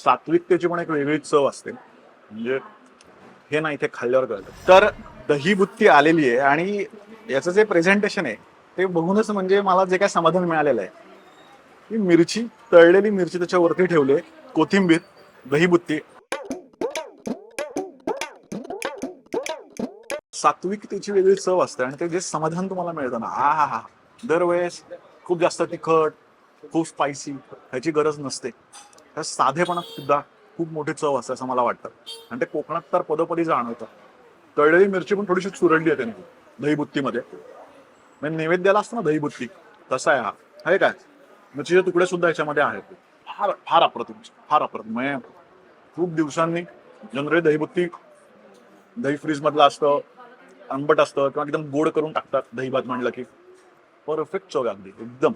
सात्विकतेची पण एक वेगळी चव असते, म्हणजे हे ना इथे खाल्ल्यावर कळतं. तर दही बुत्ती आलेली आहे आणि याचं जे प्रेझेंटेशन आहे ते बघूनच म्हणजे मला जे काय समाधान मिळालेलं आहे, की मिरची, तळलेली मिरची त्याच्यावरती ठेवली, कोथिंबीर, दही बुत्ती, सात्विकतेची वेगळी चव असते आणि ते जे समाधान तुम्हाला मिळतं ना, हा हा हा, दरवेळेस खूप जास्त तिखट, खूप स्पायसी ह्याची गरज नसते. त्या साधेपणात सुद्धा खूप मोठी चव असते असं मला वाटतं. आणि ते कोकणात तर पदोपदी जाणवतं. तळलेली मिरची पण थोडीशी चुरडली आहे त्यांनी दहीबुत्तीमध्ये. म्हणजे नैवेद्याला असतो ना दहीबुत्ती, तसा आहे हा. आहे काय, मिरचीचे तुकडे सुद्धा याच्यामध्ये आहेत. फार फार अप्रतिम, फार अप्रतिम. म्हणजे खूप दिवसांनी जनरली दहीबुत्ती दही फ्रीज मधलं असतं, आंबट असतं किंवा एकदम गोड करून टाकतात दही भात म्हणलं की. परफेक्ट चव आहे अगदी एकदम.